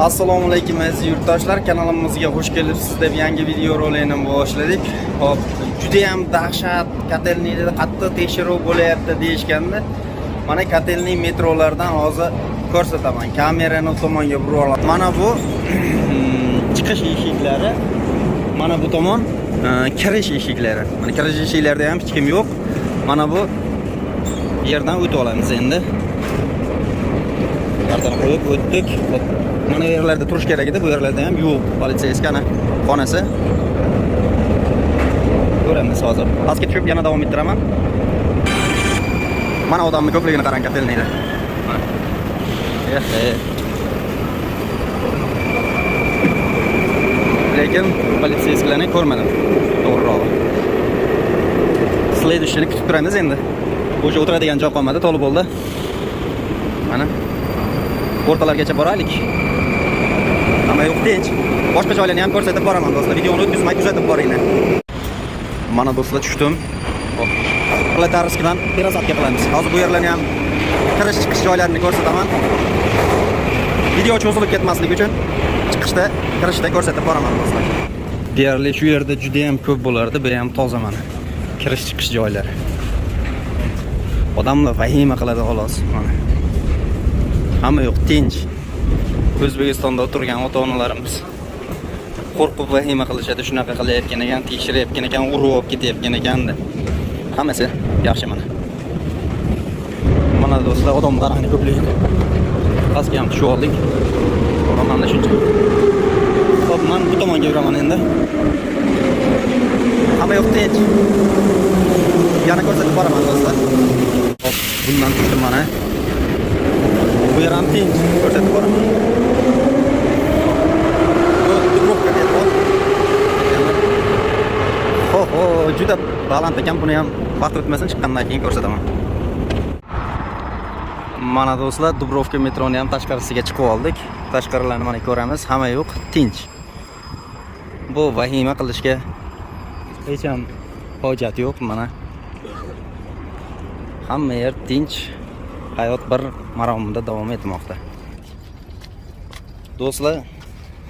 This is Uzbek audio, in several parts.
Assalomu alaykum aziz yurtdoshlar, kanalimizga xush kelibsiz deb yangi video roligini boshladik. Hop, juda ham dahshat kotelniyda qattiq tekshiruv bo'layapti deyishganda, mana kotelniy metrolardan hozir ko'rsataman. Kamerani tomonga burib olaman. Mana bu chiqish eshiklari, mana bu tomon kirish eshiklari. Mana kirish eshiklarida ham hech kim yo'q. Mana bu yerdan o'tib olamiz endi. Yerdan qo'yib o'tdik. Mana bu yerlarda turish kerak edi, bu yerlarda ham yo'q. Politsiyskani xonasi. Ko'ramiz hozir. Pastga tushib yana davom ettiraman. Mana odamning ko'pligini qarang kotelniyda. Lekin politsiyskilarni ko'rmadim. To'g'rirog'i. Следующийni kutib turamiz endi. O'sha o'tiradigan joy qolmadi, to'lib bo'ldi. Mana o'rtalargacha boraylik. Hamma yo'q tinch. Boshqa joylarni ham ko'rsatib boraman do'stlar. Videoni o'tkazmay kuzatib boringlar. Mana do'stlar tushdim. Hop. Platarskidan perazatga qilamiz. Hozir bu yerlarni ham kirish chiqish joylarini ko'rsataman. Video cho'zilib ketmasligi uchun chiqishda, kirishda ko'rsatib boraman do'stlar. Deyarli shu yerda juda ham ko'p bo'lardi, bu ham toza mana. Kirish chiqish joylari. Odamlar vahima qiladi xolos. Mana. Hamma yo'q tinch. O'zbekistonda o'tirgan ota-onalarimiz qo'rqib vahima qilishadi, shunaqa qilayotgan ekan, tekshirayotgan ekan, urib olib ketayotgan ekanda. Hammasi yaxshi mana. Mana do'stlar, odamlarning ko'pligi. Pastga ham tushib oldik. Mana shuncha. Xo'p, men bu tomonga yuraman endi. Hamma yo'q tinch. Yana ko'rsatib boraman do'stlar. Hop, bundan tushdim mana. Bu yer ham tinch, ko'rsatib boraman. Juda baland ekan, buni ham vaqt o'tmasin chiqqandan keyin ko'rsataman. Mana do'stlar, Dubrovka metroni ham tashqarisiga chiqib oldik. Tashqarilarni mana ko'ramiz, hamma yo'q, tinch. Bu vahima qilishga hech ham hojat yo'q, mana. Hamma yer tinch, hayot bir maromida davom etmoqda. Do'stlar,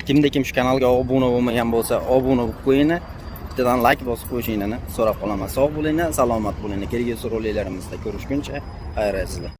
kim shu kanalga obuna bo'lmagan bo'lsa, obuna bo'lib qo'yinglar. Bittadan like bosib qo'yishingizni so'rab qolaman. Sog' bo'linglar, salomat bo'linglar. Kelgusi roliklarimizda ko'rishguncha, xayr sizlar.